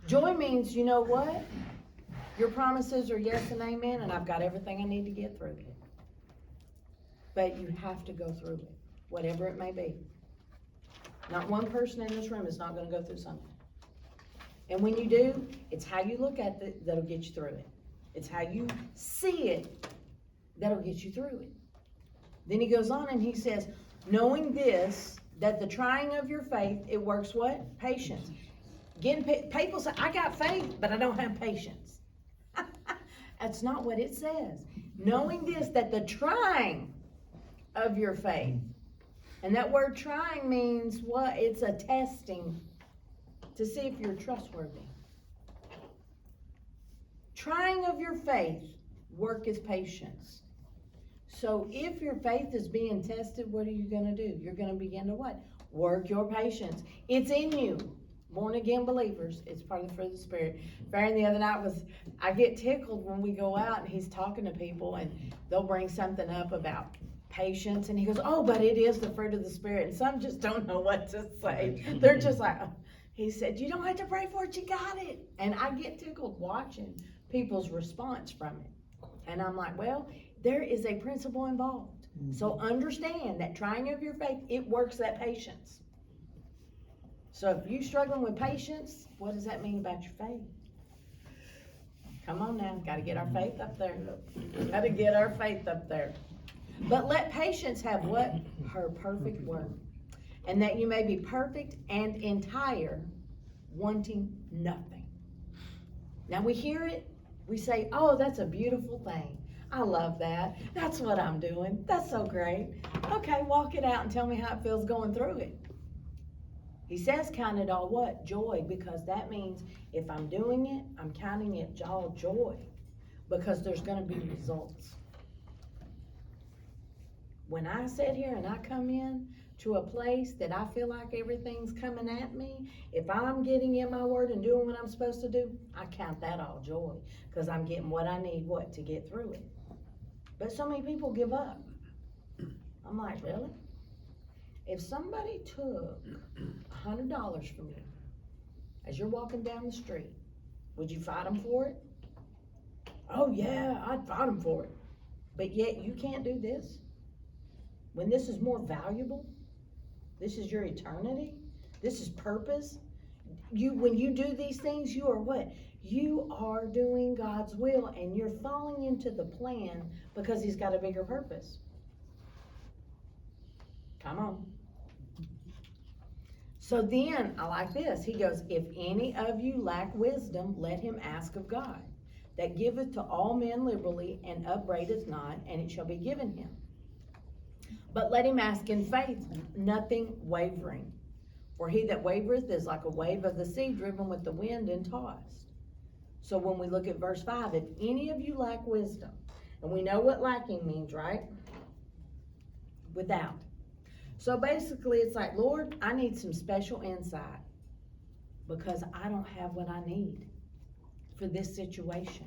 Joy means, you know what? Your promises are yes and amen, and I've got everything I need to get through it. But you have to go through it, whatever it may be. Not one person in this room is not gonna go through something. And when you do, it's how you look at it that'll get you through it. It's how you see it that'll get you through it. Then he goes on and he says, knowing this, that the trying of your faith, it works what? Patience. People say, I got faith, but I don't have patience. That's not what it says. Knowing this, that the trying of your faith. And that word trying means what? It's a testing to see if you're trustworthy. Trying of your faith, work is patience. So if your faith is being tested, what are you going to do? You're going to begin to what? Work your patience. It's in you. Born again believers, it's part of the fruit of the Spirit. Farron the other night I get tickled when we go out and he's talking to people and they'll bring something up about patience and he goes, oh, but it is the fruit of the Spirit. And some just don't know what to say. They're just like, oh. He said, you don't have to pray for it, you got it. And I get tickled watching people's response from it. And I'm like, well, there is a principle involved. So understand that trying of your faith, it works that patience. So if you're struggling with patience, what does that mean about your faith? Come on now, got to get our faith up there. Got to get our faith up there. But let patience have what? Her perfect work. And that you may be perfect and entire, wanting nothing. Now we hear it, we say, oh, that's a beautiful thing. I love that. That's what I'm doing. That's so great. Okay, walk it out and tell me how it feels going through it. He says count it all what? Joy, because that means if I'm doing it, I'm counting it all joy, because there's going to be results. When I sit here and I come in to a place that I feel like everything's coming at me, if I'm getting in my word and doing what I'm supposed to do, I count that all joy, because I'm getting what I need, to get through it. But so many people give up. I'm like, really? If somebody took $100 from you as you're walking down the street, would you fight them for it? Oh yeah, I'd fight them for it. But yet you can't do this? When this is more valuable, this is your eternity, this is purpose. When you do these things, you are what? You are doing God's will, and you're falling into the plan because He's got a bigger purpose. Come on. So then, I like this. He goes, if any of you lack wisdom, let him ask of God, that giveth to all men liberally, and upbraideth not, and it shall be given him. But let him ask in faith, nothing wavering. For he that wavereth is like a wave of the sea, driven with the wind and tossed. So when we look at verse 5, if any of you lack wisdom, and we know what lacking means, right? Without. So basically it's like, Lord, I need some special insight, because I don't have what I need for this situation.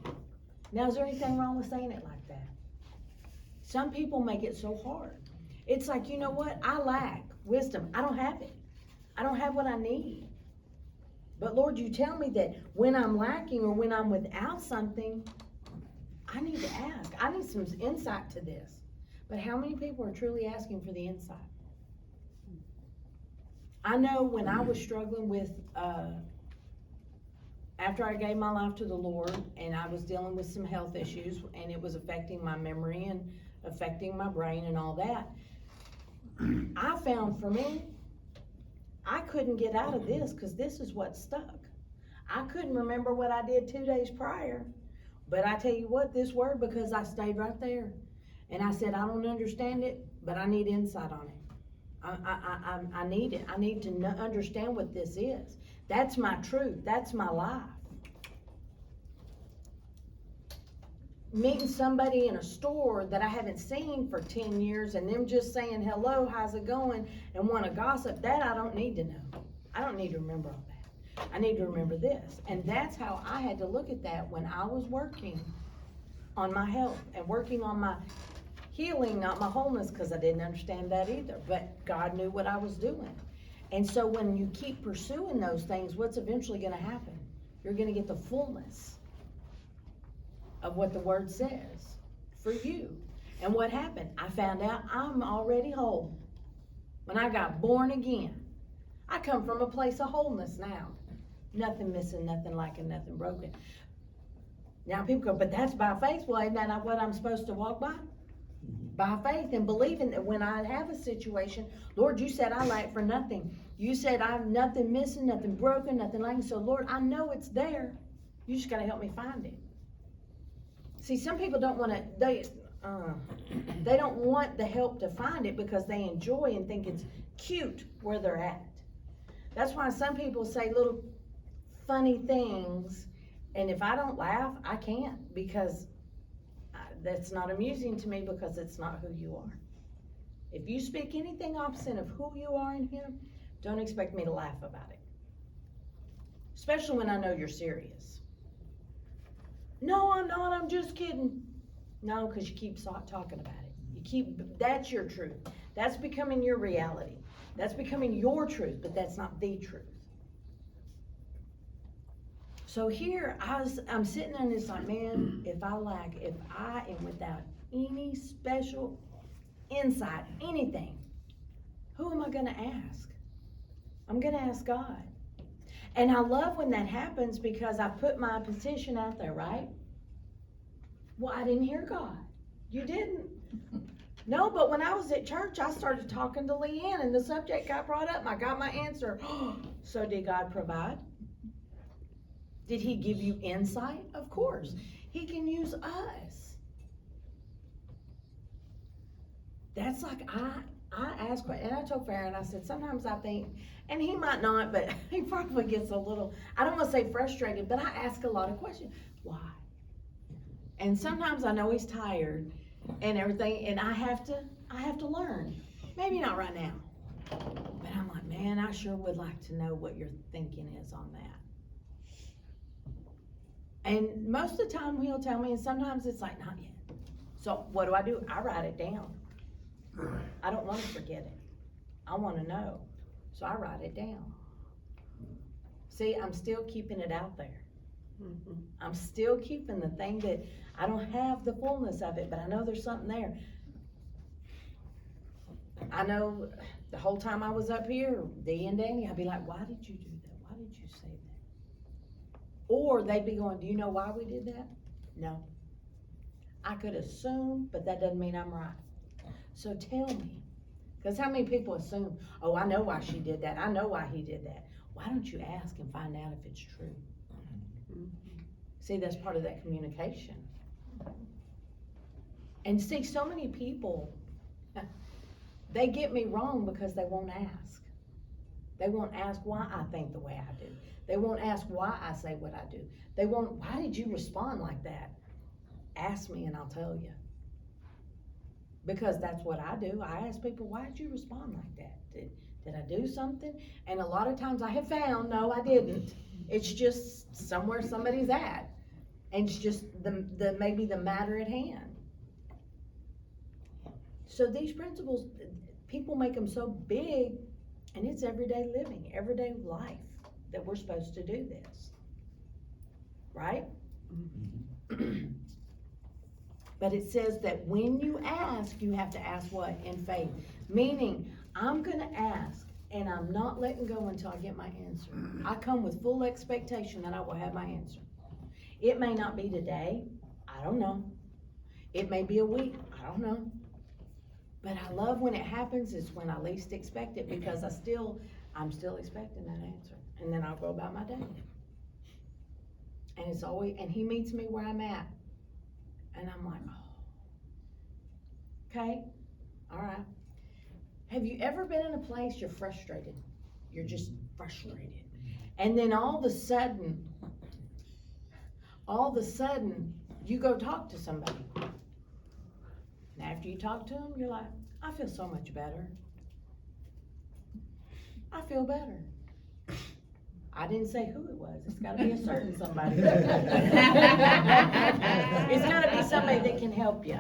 Now, is there anything wrong with saying it like that? Some people make it so hard. It's like, you know what? I lack wisdom. I don't have it. I don't have what I need. But Lord, you tell me that when I'm lacking or when I'm without something, I need to ask. I need some insight to this. But how many people are truly asking for the insight? I know when I was struggling with, after I gave my life to the Lord, and I was dealing with some health issues, and it was affecting my memory and affecting my brain and all that, I found for me, I couldn't get out of this, because this is what stuck. I couldn't remember what I did 2 days prior, but I tell you what, this word, because I stayed right there, and I said, I don't understand it, but I need insight on it. I need it. I need to understand what this is. That's my truth. That's my life. Meeting somebody in a store that I haven't seen for 10 years and them just saying, hello, how's it going, and want to gossip, that I don't need to know. I don't need to remember all that. I need to remember this. And that's how I had to look at that when I was working on my health and working on my healing, not my wholeness, because I didn't understand that either. But God knew what I was doing. And so when you keep pursuing those things, what's eventually going to happen? You're gonna get the fullness of what the word says for you. And what happened? I found out I'm already whole. When I got born again, I come from a place of wholeness now. Nothing missing, nothing lacking, nothing broken. Now people go, but that's by faith. Well, isn't that what I'm supposed to walk by? By faith and believing that when I have a situation, Lord, you said I lack for nothing. You said I have nothing missing, nothing broken, nothing lacking. So Lord, I know it's there. You just gotta help me find it. See, some people don't want to, they don't want the help to find it because they enjoy and think it's cute where they're at. That's why some people say little funny things, and if I don't laugh, I can't, because that's not amusing to me, because it's not who you are. If you speak anything opposite of who you are in Him, don't expect me to laugh about it. Especially when I know you're serious. No, I'm not, I'm just kidding. No, because you keep talking about it. That's your truth. That's becoming your reality. That's becoming your truth, but that's not the truth. So here, I'm sitting there and it's like, man, if I am without any special insight, anything, who am I gonna ask? I'm gonna ask God. And I love when that happens, because I put my petition out there, right? Well, I didn't hear God. You didn't. No, but when I was at church, I started talking to Leanne and the subject got brought up and I got my answer. So did God provide? Did He give you insight? Of course. He can use us. That's like, I asked, and I told Farron, I said, sometimes I think, and he might not, but he probably gets a little, I don't want to say frustrated, but I ask a lot of questions. Why? And sometimes I know he's tired and everything, and I have to learn. Maybe not right now, but I'm like, man, I sure would like to know what your thinking is on that. And most of the time he'll tell me, and sometimes it's like, not yet. So what do? I write it down. I don't want to forget it. I want to know. So I write it down. See, I'm still keeping it out there. I'm still keeping the thing that I don't have the fullness of it, but I know there's something there. I know the whole time I was up here, Dee and Danny, I'd be like, why did you do that? Why did you say that? Or they'd be going, do you know why we did that? No. I could assume, but that doesn't mean I'm right. So tell me. Because how many people assume, oh, I know why she did that. I know why he did that. Why don't you ask and find out if it's true? See, that's part of that communication. And see, so many people, they get me wrong because they won't ask. They won't ask why I think the way I do. They won't ask why I say what I do. They won't, why did you respond like that? Ask me and I'll tell you. Because that's what I do. I ask people, why did you respond like that? Did I do something? And a lot of times I have found, no, I didn't. It's just somewhere somebody's at. And it's just maybe the matter at hand. So these principles, people make them so big, and it's everyday living, everyday life that we're supposed to do this. Right? But it says that when you ask, you have to ask what? In faith. Meaning, I'm gonna ask, and I'm not letting go until I get my answer. I come with full expectation that I will have my answer. It may not be today, I don't know. It may be a week, I don't know. But I love when it happens, it's when I least expect it, because I'm still expecting that answer. And then I'll go about my day. And it's always, and He meets me where I'm at. And I'm like, oh, okay, all right. Have you ever been in a place you're frustrated? You're just frustrated. And then all of a sudden, you go talk to somebody. And after you talk to them, you're like, I feel so much better. I feel better. I didn't say who it was. It's gotta be a certain somebody. It's gotta be somebody that can help you.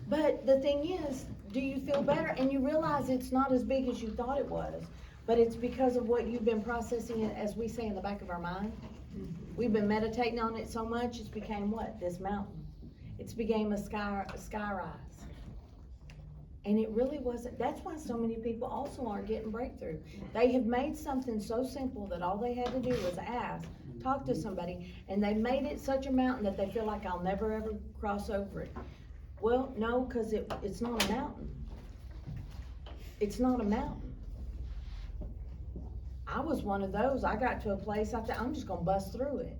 But the thing is, do you feel better? And you realize it's not as big as you thought it was, but it's because of what you've been processing, as we say, in the back of our mind. We've been meditating on it so much, it's became what? This mountain. It's became a sky rise. And it really wasn't. That's why so many people also aren't getting breakthrough. They have made something so simple that all they had to do was ask, talk to somebody, and they made it such a mountain that they feel like I'll never ever cross over it. Well, no, because it's not a mountain. It's not a mountain. I was one of those. I got to a place I thought, I'm just gonna bust through it.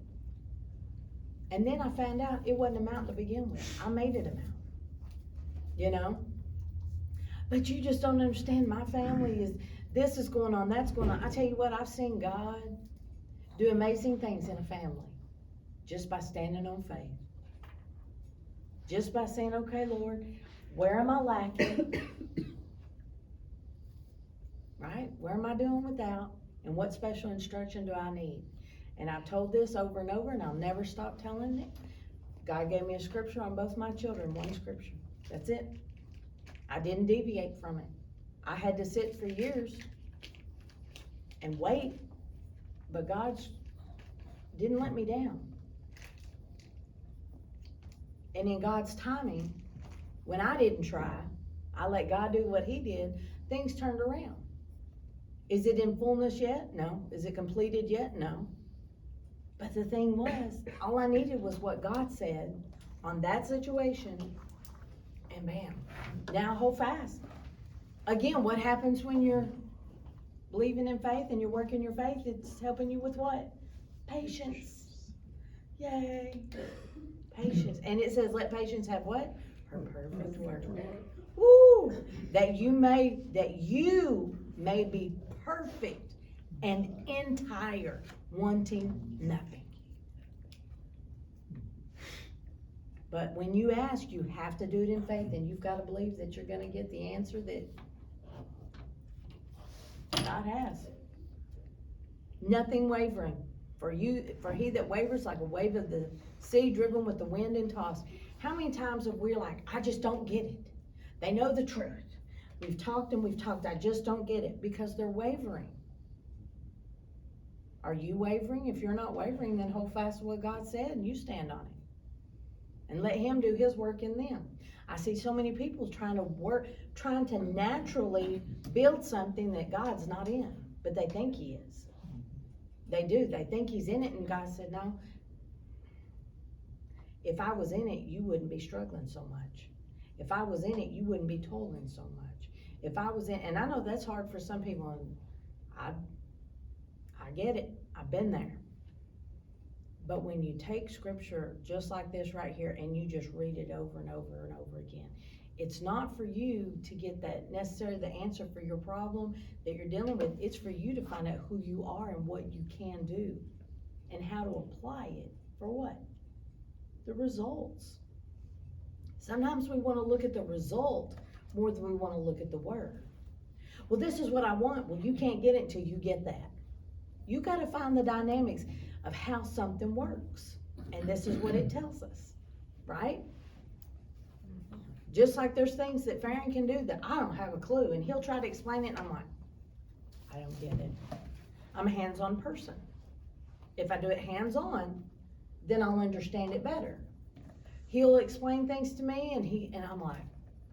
And then I found out it wasn't a mountain to begin with. I made it a mountain. You know? But you just don't understand. My family is, this is going on, that's going on. I tell you what, I've seen God do amazing things in a family just by standing on faith. Just by saying, okay, Lord, where am I lacking? Right? Where am I doing without? And what special instruction do I need? And I've told this over and over, and I'll never stop telling it. God gave me a scripture on both my children, one scripture. That's it. I didn't deviate from it. I had to sit for years and wait, but God didn't let me down. And in God's timing, when I didn't try, I let God do what He did, things turned around. Is it in fullness yet? No. Is it completed yet? No. But the thing was, all I needed was what God said on that situation, and bam, now hold fast. Again, what happens when you're believing in faith and you're working your faith? It's helping you with what? Patience. Yay. Patience. And it says, let patience have what? Her perfect work. Woo! That you may be perfect and entire, wanting nothing. But when you ask, you have to do it in faith, and you've got to believe that you're going to get the answer that God has. Nothing wavering. For he that wavers like a wave of the sea driven with the wind and tossed. How many times have we like, I just don't get it? They know the truth. We've talked and we've talked, I just don't get it, because they're wavering. Are you wavering? If you're not wavering, then hold fast to what God said and you stand on it. And let Him do His work in them. I see so many people trying to naturally build something that God's not in, but they think He is. They do. They think He's in it, and God said, no. If I was in it, you wouldn't be struggling so much. If I was in it, you wouldn't be toiling so much. If I was in, and I know that's hard for some people, and I get it. I've been there. But when you take scripture just like this right here and you just read it over and over and over again, it's not for you to get that necessarily the answer for your problem that you're dealing with. It's for you to find out who you are and what you can do and how to apply it for what? The results. Sometimes we want to look at the result more than we want to look at the word. Well, this is what I want. Well, you can't get it until you get that. You got to find the dynamics of how something works. And this is what it tells us, right? Just like there's things that Farron can do that I don't have a clue, and he'll try to explain it, and I'm like, I don't get it. I'm a hands-on person. If I do it hands-on, then I'll understand it better. He'll explain things to me, and I'm like,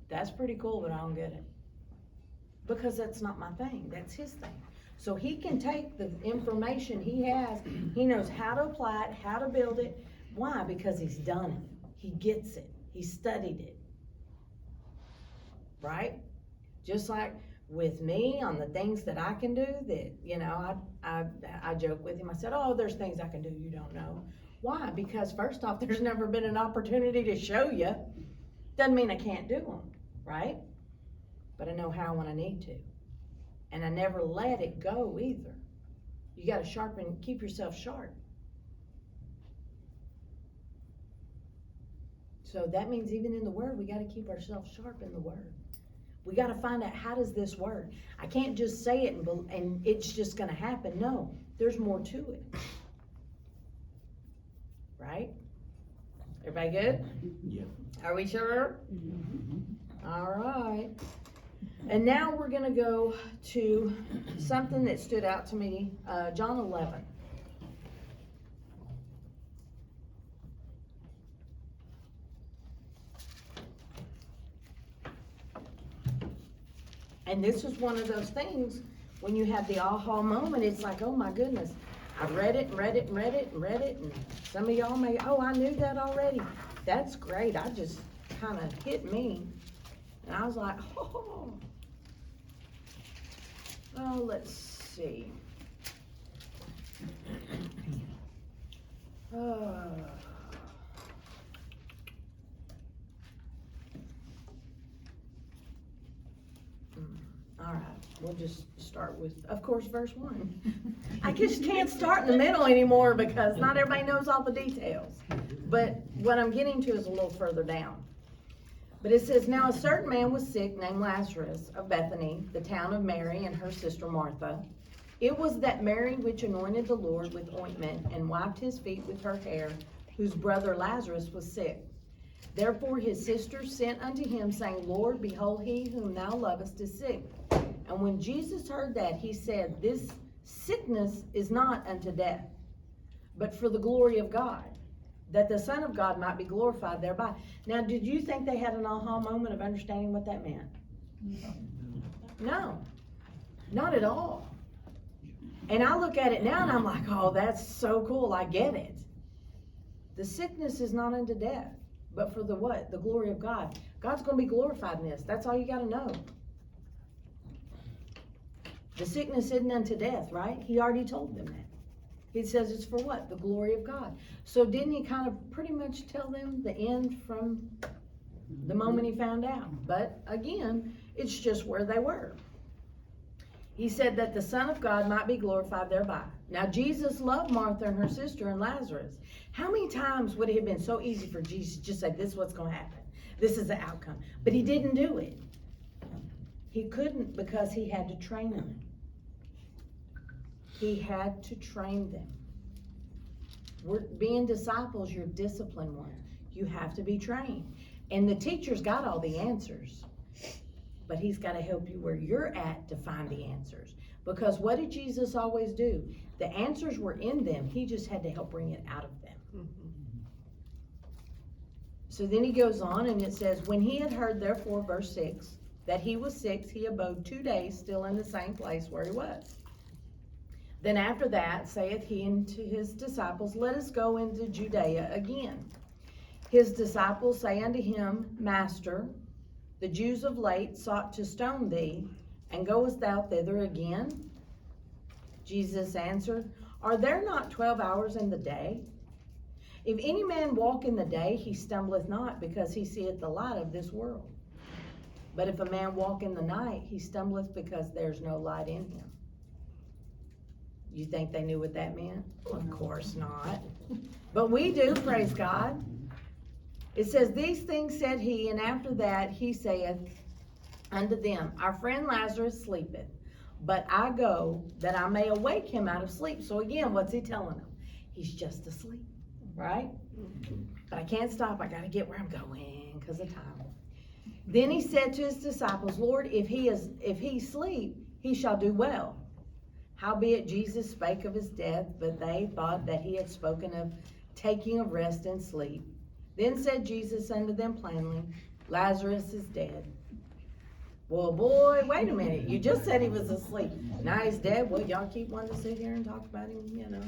that's pretty cool, but I don't get it. Because that's not my thing, that's his thing. So he can take the information he has, he knows how to apply it, how to build it. Why? Because he's done it. He gets it. He studied it. Right? Just like with me on the things that I can do that, you know, I joke with him. I said, oh, there's things I can do you don't know. Why? Because first off, there's never been an opportunity to show you. Doesn't mean I can't do them, right? But I know how when I need to. And I never let it go either. You got to keep yourself sharp. So that means even in the Word, we got to keep ourselves sharp in the Word. We got to find out, how does this work? I can't just say it and it's just going to happen. No, there's more to it. Right? Everybody good? Yeah. Are we sure? Mm-hmm. All right. And now we're going to go to something that stood out to me, John 11. And this is one of those things, when you have the aha moment, it's like, oh my goodness, I've read it and read it and read it and read it, and some of y'all may, oh, I knew that already. That's great, I just kind of hit me. And I was like, oh, let's see. All right, we'll just start with, of course, verse 1. I just can't start in the middle anymore because not everybody knows all the details. But what I'm getting to is a little further down. But it says, now a certain man was sick named Lazarus of Bethany, the town of Mary and her sister Martha. It was that Mary which anointed the Lord with ointment and wiped his feet with her hair, whose brother Lazarus was sick. Therefore his sisters sent unto him, saying, Lord, behold, he whom thou lovest is sick. And when Jesus heard that, he said, this sickness is not unto death, but for the glory of God, that the Son of God might be glorified thereby. Now, did you think they had an aha moment of understanding what that meant? No, not at all. And I look at it now and I'm like, oh, that's so cool, I get it. The sickness is not unto death, but for the what? The glory of God. God's going to be glorified in this. That's all you got to know. The sickness isn't unto death, right? He already told them that. He says it's for what? The glory of God. So didn't he kind of pretty much tell them the end from the moment he found out? But again, it's just where they were. He said that the Son of God might be glorified thereby. Now Jesus loved Martha and her sister and Lazarus. How many times would it have been so easy for Jesus to just say, this is what's going to happen? This is the outcome. But he didn't do it. He couldn't because he had to train them. He had to train them. Being disciples, you're disciplined ones. You have to be trained. And the teacher's got all the answers. But he's got to help you where you're at to find the answers. Because what did Jesus always do? The answers were in them. He just had to help bring it out of them. So then he goes on and it says, when he had heard, therefore, verse 6, that he was sick, he abode 2 days still in the same place where he was. Then after that saith he unto his disciples, let us go into Judea again. His disciples say unto him, Master, the Jews of late sought to stone thee, and goest thou thither again? Jesus answered, are there not 12 hours in the day? If any man walk in the day, he stumbleth not, because he seeth the light of this world. But if a man walk in the night, he stumbleth, because there's no light in him. You think they knew what that meant? Of course not. But we do, praise God. It says, these things said he, and after that he saith unto them, our friend Lazarus sleepeth, but I go that I may awake him out of sleep. So again, what's he telling them? He's just asleep, right? But I can't stop. I got to get where I'm going because of time. Then he said to his disciples, Lord, if he sleep, he shall do well. Howbeit Jesus spake of his death, but they thought that he had spoken of taking of rest and sleep. Then said Jesus unto them plainly, Lazarus is dead. Well, boy, wait a minute. You just said he was asleep. Now he's dead. Well, y'all keep wanting to sit here and talk about him, you know.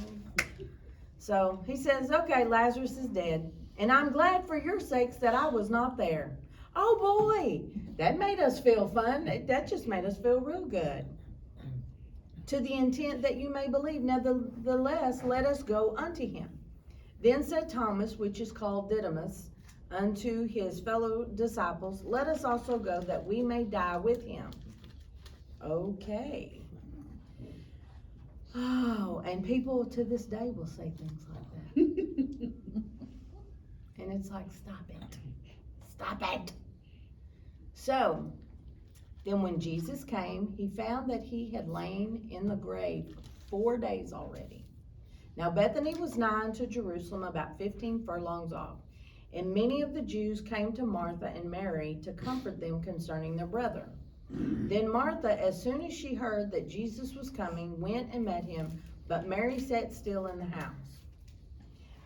So he says, okay, Lazarus is dead. And I'm glad for your sakes that I was not there. Oh, boy, that made us feel fun. That just made us feel real good. To the intent that you may believe. Nevertheless, let us go unto him. Then said Thomas, which is called Didymus, unto his fellow disciples, let us also go that we may die with him. Okay. Oh, and people to this day will say things like that. And it's like, stop it. Stop it. So, then when Jesus came, he found that he had lain in the grave 4 days already. Now Bethany was nigh unto Jerusalem, about 15 furlongs off. And many of the Jews came to Martha and Mary to comfort them concerning their brother. Then Martha, as soon as she heard that Jesus was coming, went and met him, but Mary sat still in the house.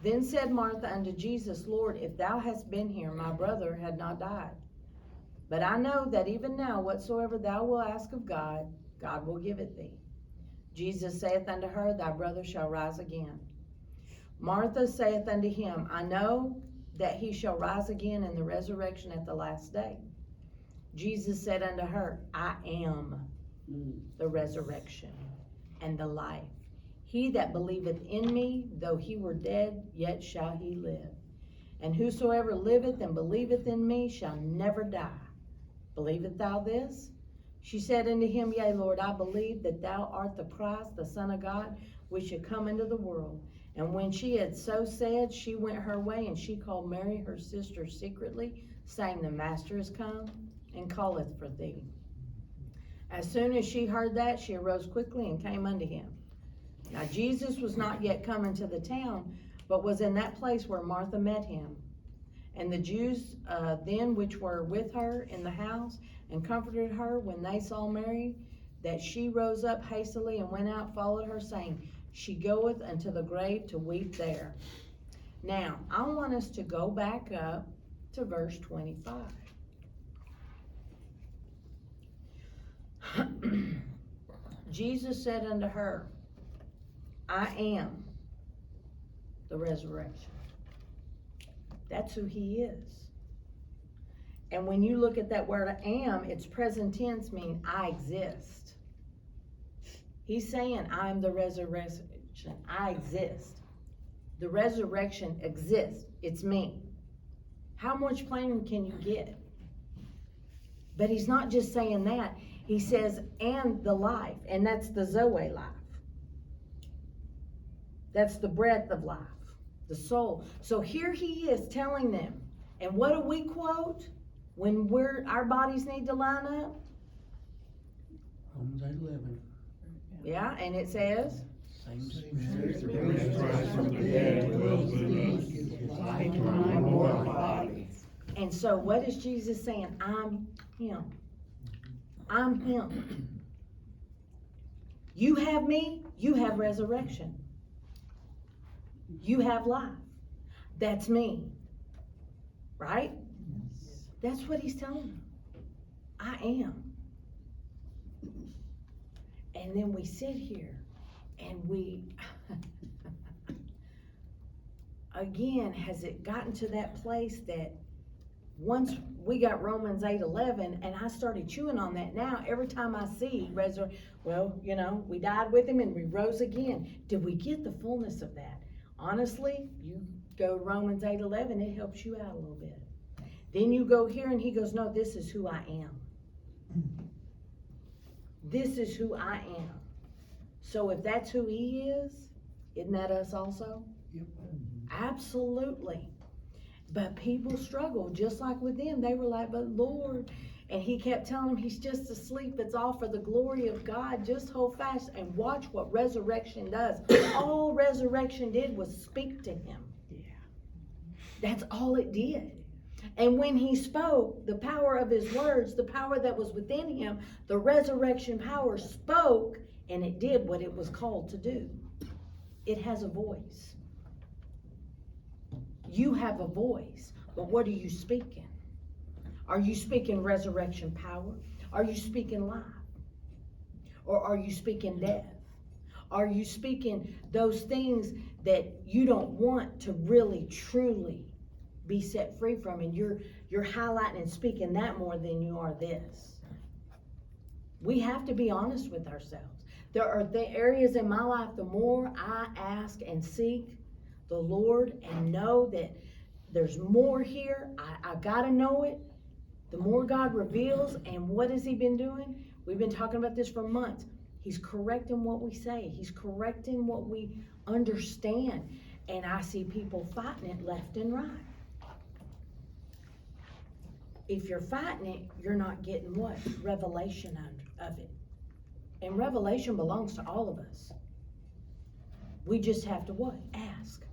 Then said Martha unto Jesus, Lord, if thou hadst been here, my brother had not died. But I know that even now, whatsoever thou wilt ask of God, God will give it thee. Jesus saith unto her, Thy brother shall rise again. Martha saith unto him, I know that he shall rise again in the resurrection at the last day. Jesus said unto her, I am the resurrection and the life. He that believeth in me, though he were dead, yet shall he live. And whosoever liveth and believeth in me shall never die. Believest thou this? She said unto him, Yea, Lord, I believe that thou art the Christ, the Son of God, which should come into the world. And when she had so said, she went her way, and she called Mary her sister secretly, saying, The Master is come, and calleth for thee. As soon as she heard that, she arose quickly and came unto him. Now Jesus was not yet come into the town, but was in that place where Martha met him. And the Jews then which were with her in the house, and comforted her when they saw Mary, that she rose up hastily and went out, followed her, saying, She goeth unto the grave to weep there. Now, I want us to go back up to verse 25. Jesus said unto her, I am the resurrection. That's who he is. And when you look at that word I am, it's present tense, meaning I exist. He's saying I'm the resurrection. I exist. The resurrection exists. It's me. How much plainer can you get? But he's not just saying that. He says, and the life. And that's the Zoe life. That's the breath of life. The soul. So here he is telling them. And what do we quote when our bodies need to line up? Romans 8:11. Yeah, and it says, Same Spirit spirit. that raised Christ from the dead dwells in me, gives life to my mortal body. and so what is Jesus saying? I'm him. I'm him. You have me, you have resurrection. You have life. That's me. Right? That's what he's telling them. I am. And then we sit here and we, again, has it gotten to that place that once we got Romans 8:11 and I started chewing on that now, every time I see well, you know, we died with him and we rose again. Did we get the fullness of that? Honestly, you go to Romans 8:11, it helps you out a little bit. Then you go here and he goes, no, this is who I am. This is who I am. So if that's who he is, isn't that us also? Yep. Absolutely. But people struggle, just like with them. They were like, but Lord, and he kept telling them he's just asleep. It's all for the glory of God. Just hold fast and watch what resurrection does. All resurrection did was speak to him. Yeah. That's all it did. And when he spoke, the power of his words, the power that was within him, the resurrection power spoke, and it did what it was called to do. It has a voice. You have a voice, but what are you speaking? Are you speaking resurrection power? Are you speaking life? Or are you speaking death? Are you speaking those things that you don't want to really, truly be set free from, and you're highlighting and speaking that more than you are this? We have to be honest with ourselves. There are the areas in my life, the more I ask and seek the Lord and know that there's more here, I gotta know it. The more God reveals, and what has he been doing? We've been talking about this for months. He's correcting what we say. He's correcting what we understand. And I see people fighting it left and right. If you're fighting it, you're not getting what? Revelation of it. And revelation belongs to all of us. We just have to what? Ask.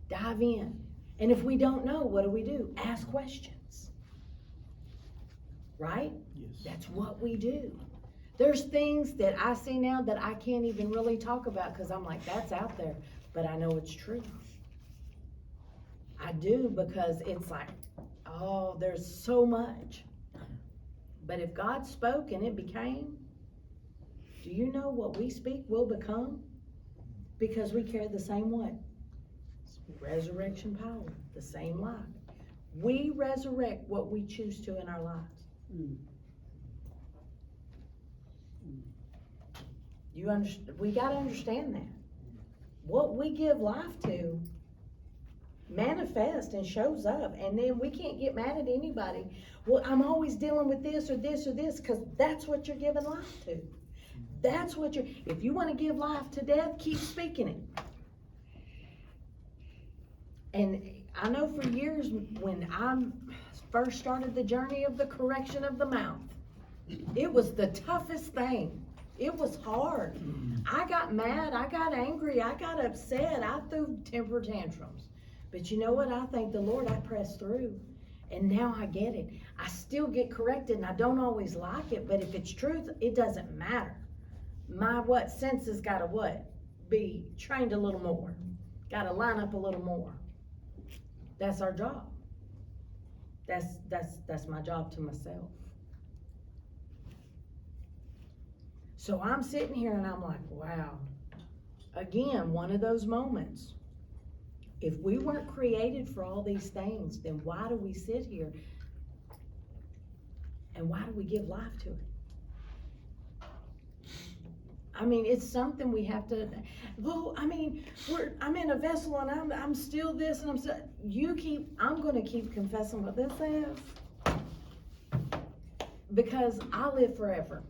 Dive in. And if we don't know, what do? Ask questions. Right? Yes. That's what we do. There's things that I see now that I can't even really talk about because I'm like, that's out there. But I know it's true. I do, because it's like, oh, there's so much. But if God spoke and it became, do you know what we speak will become? Because we carry the same what? Resurrection power, the same life. We resurrect what we choose to in our lives. Mm. We gotta understand that. What we give life to manifests and shows up, and then we can't get mad at anybody. Well, I'm always dealing with this or this or this, because that's what you're giving life to. That's what if you want to give life to death, keep speaking it. And I know for years when I first started the journey of the correction of the mouth, it was the toughest thing. It was hard. I got mad, I got angry, I got upset, I threw temper tantrums. But you know what? I thank the Lord I pressed through. And now I get it. I still get corrected and I don't always like it, but if it's truth, it doesn't matter. My senses gotta be trained a little more. Gotta line up a little more. That's our job. That's my job to myself. So I'm sitting here and I'm like, wow. Again, one of those moments. If we weren't created for all these things, then why do we sit here? And why do we give life to it? I mean, it's something we have to, well, I mean, I'm in a vessel and I'm still this and I'm gonna keep confessing what this is. Because I live forever.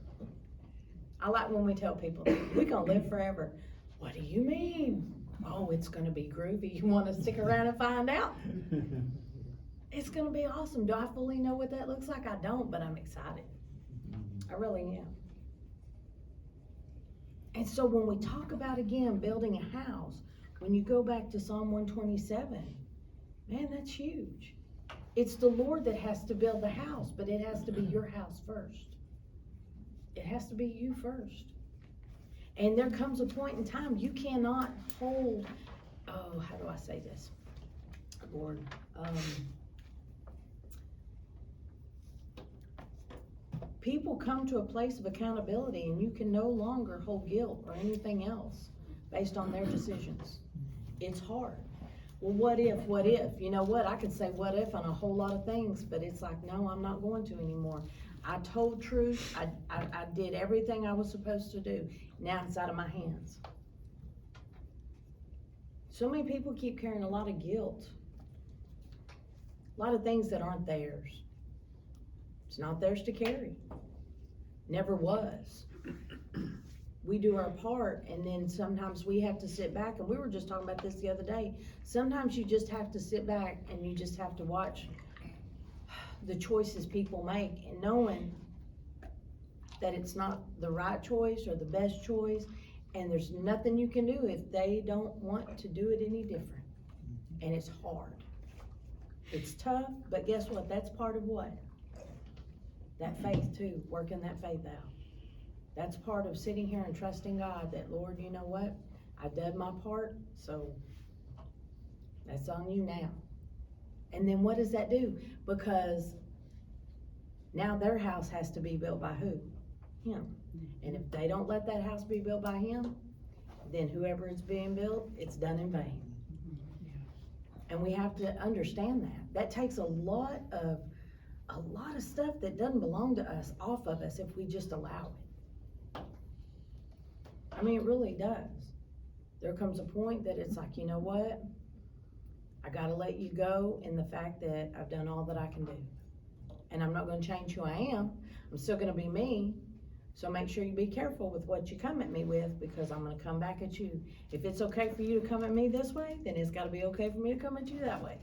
I like when we tell people, we're gonna live forever. What do you mean? Oh, it's gonna be groovy. You wanna stick around and find out? It's gonna be awesome. Do I fully know what that looks like? I don't, but I'm excited. I really am. And so when we talk about, again, building a house, when you go back to Psalm 127, man, that's huge. It's the Lord that has to build the house, but it has to be your house first. It has to be you first. And there comes a point in time you cannot hold, how do I say this? Lord, people come to a place of accountability and you can no longer hold guilt or anything else based on their decisions. It's hard. Well, what if? You know what? I could say what if on a whole lot of things, but it's like, no, I'm not going to anymore. I told truth. I did everything I was supposed to do. Now it's out of my hands. So many people keep carrying a lot of guilt. A lot of things that aren't theirs. It's not theirs to carry. Never was. We do our part, and then sometimes we have to sit back, and we were just talking about this the other day. Sometimes you just have to sit back and you just have to watch the choices people make, and knowing that it's not the right choice or the best choice, and there's nothing you can do if they don't want to do it any different. And it's hard. It's tough, but guess what? That's part of what? That faith too, working that faith out. That's part of sitting here and trusting God that, Lord, you know what? I did my part, so that's on you now. And then what does that do? Because now their house has to be built by who? Him. And if they don't let that house be built by him, then whoever is being built, it's done in vain. And we have to understand that. That takes a lot of stuff that doesn't belong to us off of us if we just allow it. I mean, it really does. There comes a point that it's like, you know what? I gotta let you go in the fact that I've done all that I can do. And I'm not gonna change who I am. I'm still gonna be me. So make sure you be careful with what you come at me with, because I'm gonna come back at you. If it's okay for you to come at me this way, then it's gotta be okay for me to come at you that way.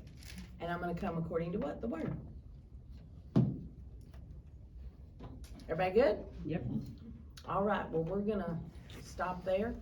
And I'm gonna come according to what? The word. Everybody good? Yep. All right, well, we're gonna stop there.